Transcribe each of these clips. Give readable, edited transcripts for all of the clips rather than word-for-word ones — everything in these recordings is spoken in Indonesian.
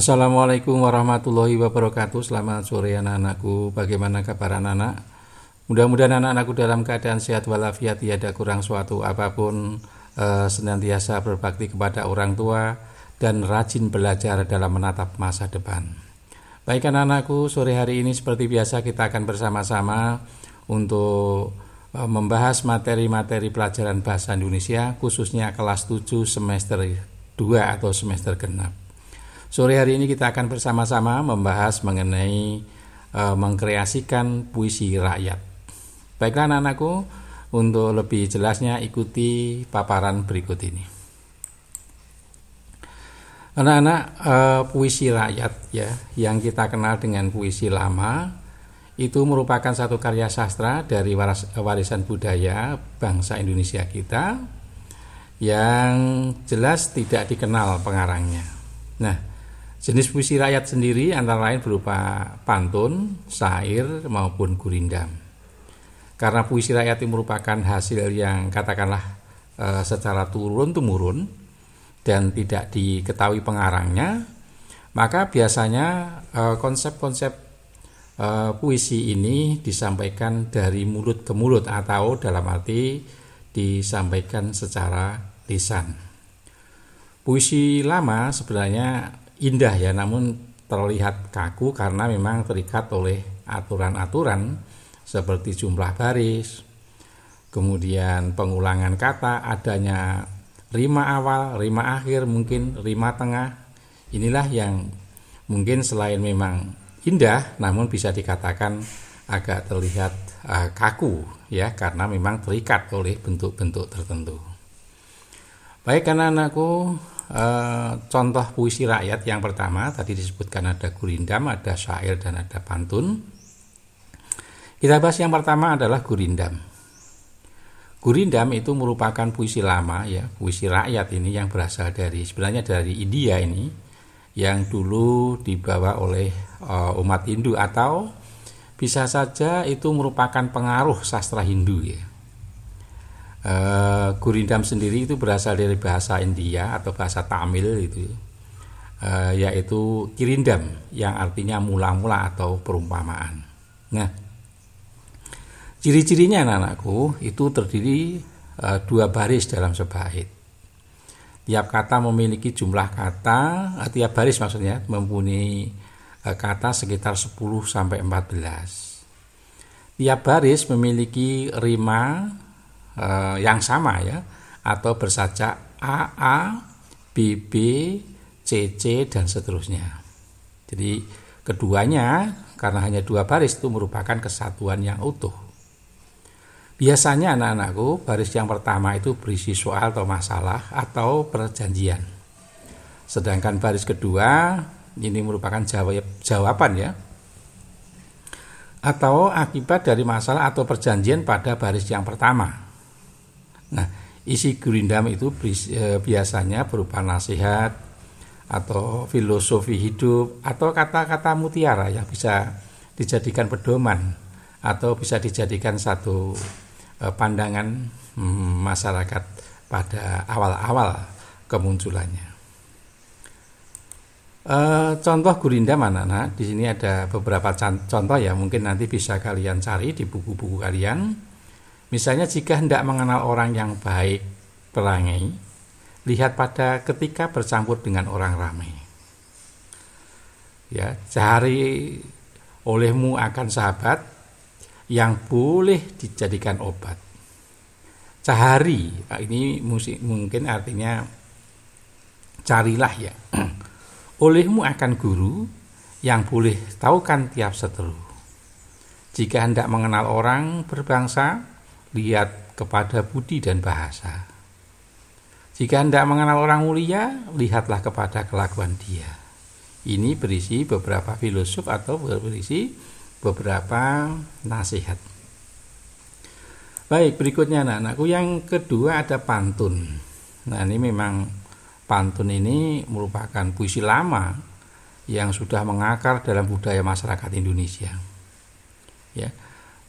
Assalamualaikum warahmatullahi wabarakatuh. Selamat sore anak-anakku. Bagaimana kabar anak-anak? Mudah-mudahan anak-anakku dalam keadaan sehat walafiat, tiada kurang suatu apapun, senantiasa berbakti kepada orang tua dan rajin belajar dalam menatap masa depan. Baik anak-anakku, sore hari ini seperti biasa kita akan bersama-sama untuk membahas materi-materi pelajaran bahasa Indonesia, khususnya kelas 7 semester 2 atau semester genap. Sore hari ini kita akan bersama-sama membahas mengenai mengkreasikan puisi rakyat. Baiklah anak-anakku, untuk lebih jelasnya ikuti paparan berikut ini. Anak-anak, puisi rakyat ya, yang kita kenal dengan puisi lama, itu merupakan satu karya sastra dari warisan budaya bangsa Indonesia kita yang jelas tidak dikenal pengarangnya. Nah, jenis puisi rakyat sendiri antara lain berupa pantun, syair, maupun gurindam. Karena puisi rakyat itu merupakan hasil yang katakanlah secara turun-temurun dan tidak diketahui pengarangnya, maka biasanya konsep-konsep puisi ini disampaikan dari mulut ke mulut atau dalam arti disampaikan secara lisan. Puisi lama sebenarnya indah ya, namun terlihat kaku karena memang terikat oleh aturan-aturan seperti jumlah baris, kemudian pengulangan kata, adanya rima awal, rima akhir, mungkin rima tengah. Inilah yang mungkin selain memang indah, namun bisa dikatakan agak terlihat kaku ya, karena memang terikat oleh bentuk-bentuk tertentu. Baik anak-anakku, contoh puisi rakyat yang pertama tadi disebutkan ada gurindam, ada syair, dan ada pantun. Kita bahas yang pertama adalah gurindam. Gurindam itu merupakan puisi lama ya, puisi rakyat ini yang berasal sebenarnya dari India ini, yang dulu dibawa oleh umat Hindu atau bisa saja itu merupakan pengaruh sastra Hindu ya. Gurindam sendiri itu berasal dari bahasa India atau bahasa Tamil itu, yaitu kirindam yang artinya mula-mula atau perumpamaan. Nah, ciri-cirinya anak-anakku itu terdiri dua baris dalam sebait. Tiap kata memiliki jumlah kata, tiap baris maksudnya mempunyai kata sekitar 10 sampai 14. Tiap baris memiliki rima yang sama ya, atau bersajak A, B, C, dan seterusnya. Jadi keduanya karena hanya dua baris itu merupakan kesatuan yang utuh. Biasanya anak-anakku, baris yang pertama itu berisi soal atau masalah atau perjanjian. Sedangkan baris kedua ini merupakan jawaban ya, atau akibat dari masalah atau perjanjian pada baris yang pertama. Nah, isi gurindam itu biasanya berupa nasihat atau filosofi hidup atau kata-kata mutiara yang bisa dijadikan pedoman atau bisa dijadikan satu pandangan masyarakat pada awal-awal kemunculannya. Contoh gurindam anak-anak, di sini ada beberapa contoh ya, mungkin nanti bisa kalian cari di buku-buku kalian. Misalnya, jika hendak mengenal orang yang baik perangai, lihat pada ketika bercampur dengan orang ramai. Ya, cari olehmu akan sahabat yang boleh dijadikan obat. Cahari, ini mungkin artinya carilah ya. Olehmu akan guru yang boleh tahukan tiap seteru. Jika hendak mengenal orang berbangsa, lihat kepada budi dan bahasa. Jika hendak mengenal orang mulia, lihatlah kepada kelakuan dia. Ini berisi beberapa filosof atau berisi beberapa nasihat. Baik, berikutnya anak-anakku, yang kedua ada pantun. Nah, ini memang pantun ini merupakan puisi lama yang sudah mengakar dalam budaya masyarakat Indonesia. Ya,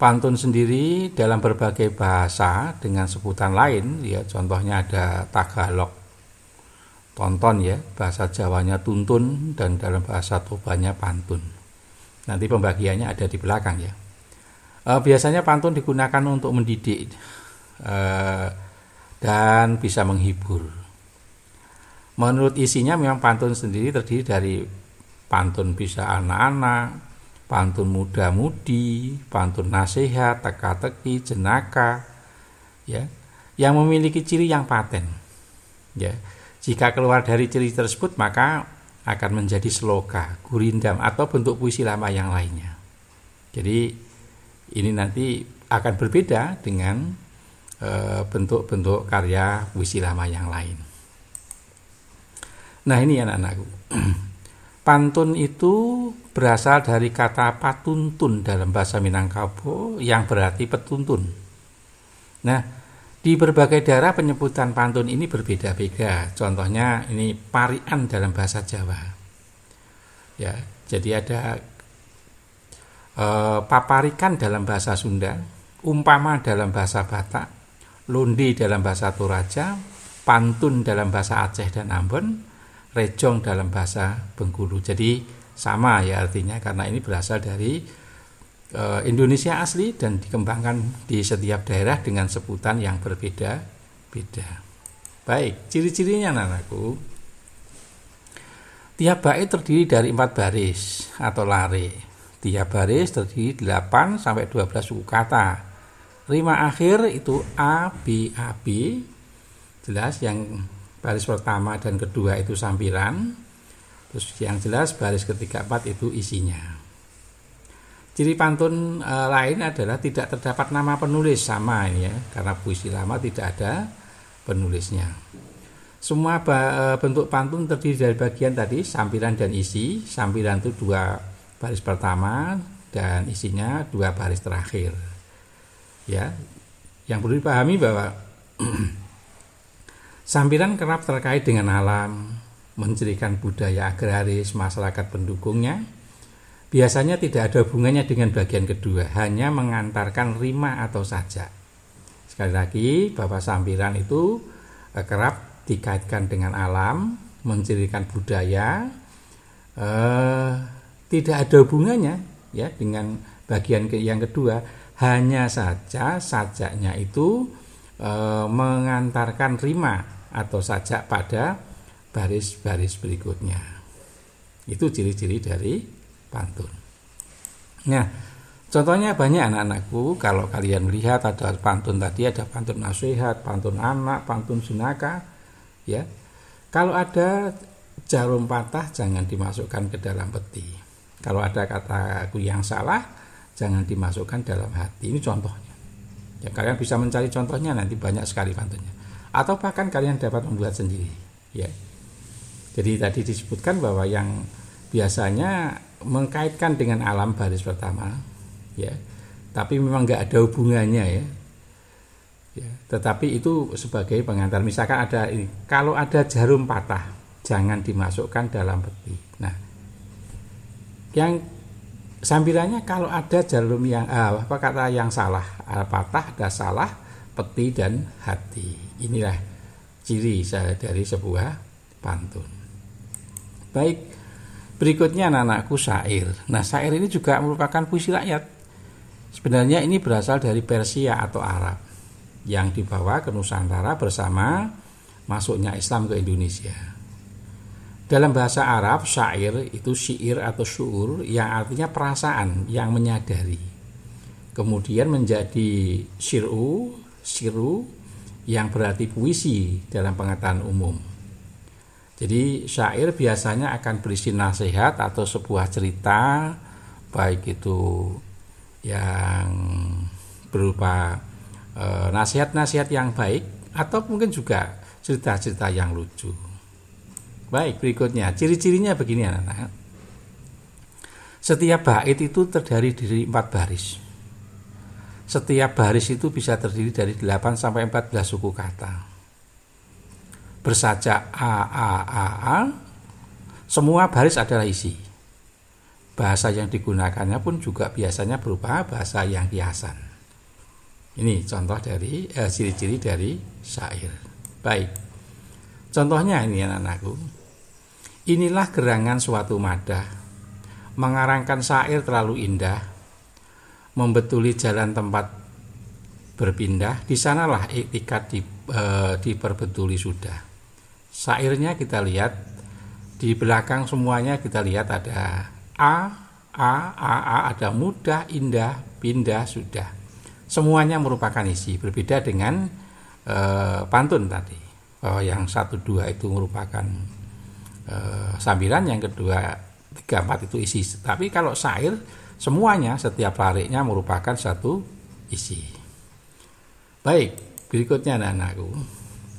pantun sendiri dalam berbagai bahasa dengan sebutan lain, ya contohnya ada Tagalog, tonton ya, bahasa Jawanya tuntun, dan dalam bahasa Tobanya pantun. Nanti pembagiannya ada di belakang ya. Biasanya pantun digunakan untuk mendidik dan bisa menghibur. Menurut isinya memang pantun sendiri terdiri dari pantun bisa anak-anak, pantun muda-mudi, pantun nasihat, teka-teki, jenaka, ya, yang memiliki ciri yang paten. Ya, jika keluar dari ciri tersebut maka akan menjadi sloka, gurindam atau bentuk puisi lama yang lainnya. Jadi ini nanti akan berbeda dengan bentuk-bentuk karya puisi lama yang lain. Nah ini anak-anakku. Pantun itu berasal dari kata patuntun dalam bahasa Minangkabau yang berarti petuntun. Nah, di berbagai daerah penyebutan pantun ini berbeda-beda. Contohnya ini parian dalam bahasa Jawa. Ya, jadi ada paparikan dalam bahasa Sunda, umpama dalam bahasa Batak, londe dalam bahasa Toraja, pantun dalam bahasa Aceh dan Ambon, rejong dalam bahasa Bengkulu. Jadi sama ya artinya, karena ini berasal dari Indonesia asli dan dikembangkan di setiap daerah dengan sebutan yang berbeda-beda. Baik, ciri-cirinya anakku. Tiap bait terdiri dari 4 baris atau lare. Tiap baris terdiri 8 sampai 12 suku kata. Rima akhir itu A, B, A, B. Jelas yang baris pertama dan kedua itu sampiran. Terus yang jelas baris ketiga 4 itu isinya. Ciri pantun lain adalah tidak terdapat nama penulis, sama ini ya, karena puisi lama tidak ada penulisnya. Semua bentuk pantun terdiri dari bagian tadi, sampiran dan isi. Sampiran itu 2 baris pertama dan isinya 2 baris terakhir. Ya, yang perlu dipahami bahwa sampiran kerap terkait dengan alam, mencirikan budaya agraris masyarakat pendukungnya. Biasanya tidak ada hubungannya dengan bagian kedua, hanya mengantarkan rima atau sajak. Sekali lagi, bahwa sampiran itu kerap dikaitkan dengan alam, mencirikan budaya, tidak ada hubungannya ya dengan bagian yang kedua, hanya saja sajaknya itu mengantarkan rima atau sajak pada baris-baris berikutnya. Itu ciri-ciri dari pantun. Nah, contohnya banyak anak-anakku. Kalau kalian melihat ada pantun tadi, ada pantun nasihat, pantun anak, pantun jenaka, ya. Kalau ada jarum patah jangan dimasukkan ke dalam peti. Kalau ada kataku yang salah jangan dimasukkan dalam hati. Ini contohnya. Ya, kalian bisa mencari contohnya, nanti banyak sekali pantunnya. Atau bahkan kalian dapat membuat sendiri, ya. Jadi tadi disebutkan bahwa yang biasanya mengkaitkan dengan alam baris pertama, ya, tapi memang nggak ada hubungannya ya. Ya, tetapi itu sebagai pengantar. Misalkan ada ini, kalau ada jarum patah, jangan dimasukkan dalam peti. Nah, yang sambilannya kalau ada jarum yang kata yang salah, patah, ada salah, peti dan hati. Inilah ciri dari sebuah pantun. Baik. Berikutnya anak-anakku syair. Nah, syair ini juga merupakan puisi rakyat. Sebenarnya ini berasal dari Persia atau Arab yang dibawa ke Nusantara bersama masuknya Islam ke Indonesia. Dalam bahasa Arab, syair itu syair atau syu'ur yang artinya perasaan yang menyadari. Kemudian menjadi syiru yang berarti puisi dalam pengertian umum. Jadi syair biasanya akan berisi nasihat atau sebuah cerita, baik itu yang berupa nasihat-nasihat yang baik atau mungkin juga cerita-cerita yang lucu. Baik, berikutnya ciri-cirinya begini anak-anak. Setiap bait itu terdiri dari 4 baris. Setiap baris itu bisa terdiri dari 8 sampai 14 suku kata. Bersajak A, semua baris adalah isi. Bahasa yang digunakannya pun juga biasanya berupa bahasa yang kiasan. Ini contoh dari ciri-ciri dari syair. Baik. Contohnya ini anak-anakku. Inilah gerangan suatu madah, mengarangkan syair terlalu indah, membetuli jalan tempat berpindah, di sanalah iktikat diperbetuli sudah. Syairnya kita lihat di belakang, semuanya kita lihat ada ada mudah, indah, pindah, sudah. Semuanya merupakan isi, berbeda dengan pantun tadi. Yang 1-2 itu merupakan sambilan, yang kedua 3-4 itu isi. Tapi kalau syair semuanya setiap lariknya merupakan satu isi. Baik, berikutnya anak-anakku.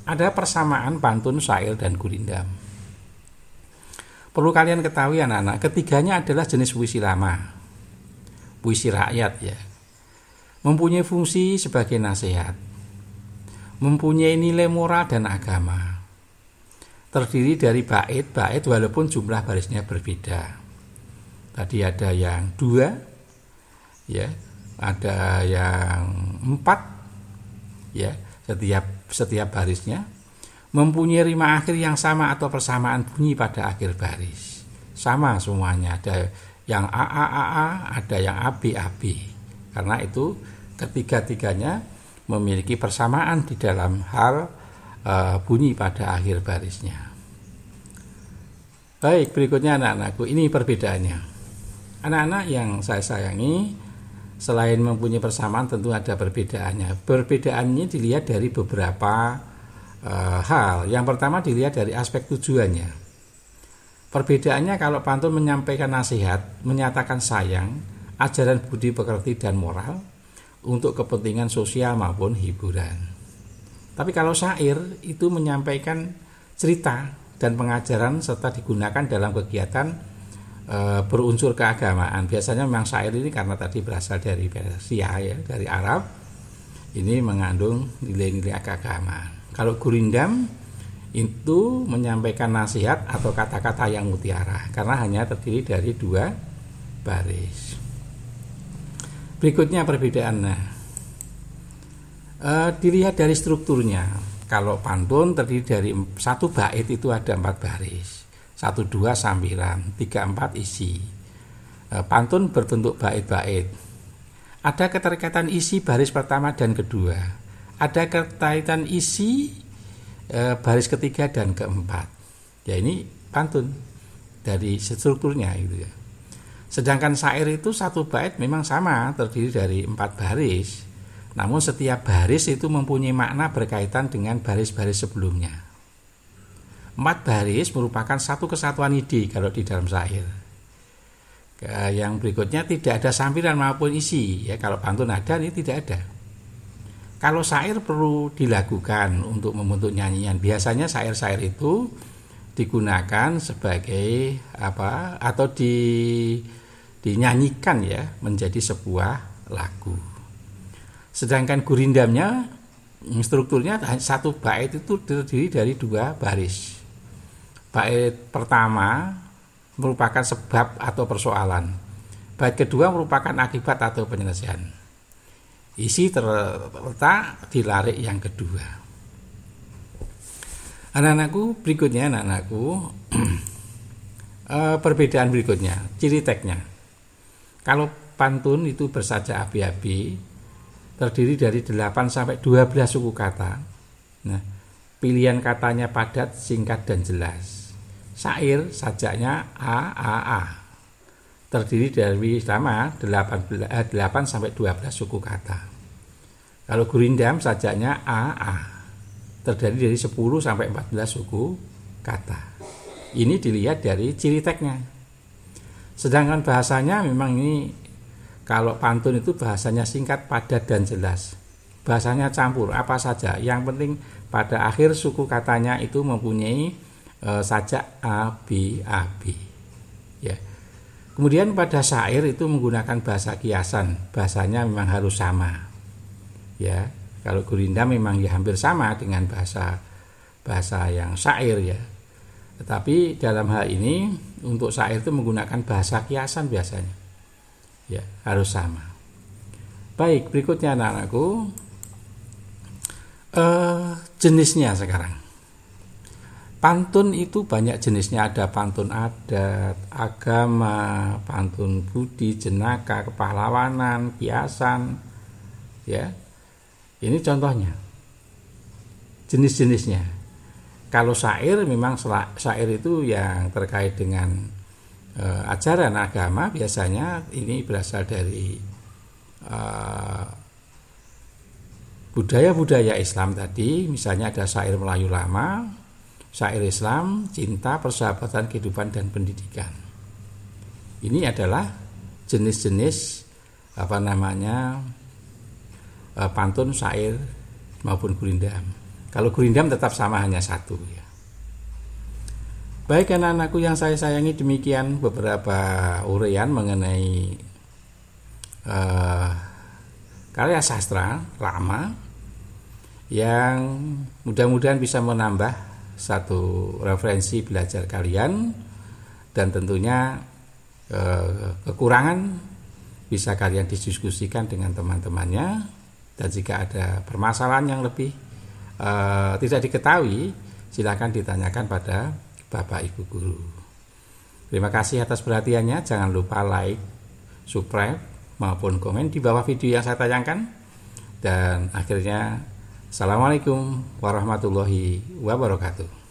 Ada persamaan pantun, syair, dan gurindam. Perlu kalian ketahui anak-anak, ketiganya adalah jenis puisi lama, puisi rakyat ya. Mempunyai fungsi sebagai nasihat, mempunyai nilai moral dan agama. Terdiri dari bait walaupun jumlah barisnya berbeda. Tadi ada yang 2, ya, ada yang 4, ya, setiap barisnya. Mempunyai rima akhir yang sama atau persamaan bunyi pada akhir baris. Sama semuanya, ada yang a, ada yang ab. Karena itu ketiga-tiganya memiliki persamaan di dalam hal bunyi pada akhir barisnya. Baik, berikutnya anak-anakku, ini perbedaannya. Anak-anak yang saya sayangi, selain mempunyai persamaan tentu ada perbedaannya. Perbedaannya dilihat dari beberapa hal. Yang pertama dilihat dari aspek tujuannya. Perbedaannya kalau pantun menyampaikan nasihat, menyatakan sayang, ajaran budi pekerti dan moral untuk kepentingan sosial maupun hiburan. Tapi kalau syair itu menyampaikan cerita dan pengajaran serta digunakan dalam kegiatan berunsur keagamaan. Biasanya memang syair ini karena tadi berasal dari Persia ya, dari Arab. Ini mengandung nilai-nilai keagamaan. Kalau gurindam itu menyampaikan nasihat atau kata-kata yang mutiara karena hanya terdiri dari 2 baris. Berikutnya perbedaannya. Dilihat dari strukturnya. Kalau pantun terdiri dari 1 bait itu ada 4 baris. 1-2 sambilan, 3-4 isi. Pantun berbentuk bait-bait. Ada keterkaitan isi baris pertama dan kedua. Ada keterkaitan isi baris ketiga dan keempat. Ya ini pantun dari strukturnya itu ya. Sedangkan syair itu 1 bait memang sama terdiri dari 4 baris. Namun setiap baris itu mempunyai makna berkaitan dengan baris-baris sebelumnya. 4 baris merupakan satu kesatuan ide kalau di dalam syair. Yang berikutnya tidak ada sambilan maupun isi ya. Kalau pantun ada, ini tidak ada. Kalau syair perlu dilakukan untuk membentuk nyanyian. Biasanya syair-syair itu digunakan sebagai atau dinyanyikan ya menjadi sebuah lagu. Sedangkan gurindamnya strukturnya 1 bait itu terdiri dari 2 baris. Bait pertama merupakan sebab atau persoalan. Bait kedua merupakan akibat atau penyelesaian. Isi terletak di larik yang kedua. Anak-anakku, berikutnya perbedaan berikutnya, ciri teksnya. Kalau pantun itu bersajak abi-abi, terdiri dari 8 sampai 12 suku kata. Nah, pilihan katanya padat, singkat dan jelas. Syair sajaknya a. Terdiri dari sama 8 sampai 12 suku kata. Kalau gurindam sajaknya a. Terdiri dari 10 sampai 14 suku kata. Ini dilihat dari ciri teksnya. Sedangkan bahasanya memang ini kalau pantun itu bahasanya singkat, padat dan jelas. Bahasanya campur apa saja. Yang penting pada akhir suku katanya itu mempunyai sajak a, b. Ya. Kemudian pada syair itu menggunakan bahasa kiasan, bahasanya memang harus sama. Ya, kalau gurindam memang ya hampir sama dengan bahasa yang syair ya. Tetapi dalam hal ini untuk syair itu menggunakan bahasa kiasan biasanya. Ya, harus sama. Baik, berikutnya anak-anakku jenisnya sekarang. Pantun itu banyak jenisnya, ada pantun adat, agama, pantun budi, jenaka, kepahlawanan, kiasan, ya. Ini contohnya, jenis-jenisnya. Kalau syair, memang syair itu yang terkait dengan ajaran agama, biasanya ini berasal dari budaya-budaya Islam tadi. Misalnya ada syair Melayu lama, syair Islam, cinta, persahabatan, kehidupan, dan pendidikan. Ini adalah jenis-jenis pantun, syair maupun gurindam. Kalau gurindam tetap sama, hanya satu ya. Baik anak-anakku yang saya sayangi, demikian beberapa uraian mengenai karya sastra lama yang mudah-mudahan bisa menambah satu referensi belajar kalian, dan tentunya kekurangan bisa kalian diskusikan dengan teman-temannya, dan jika ada permasalahan yang lebih tidak diketahui, silakan ditanyakan pada Bapak Ibu Guru. Terima kasih atas perhatiannya. Jangan lupa like, subscribe maupun komen di bawah video yang saya tayangkan. Dan akhirnya, assalamualaikum warahmatullahi wabarakatuh.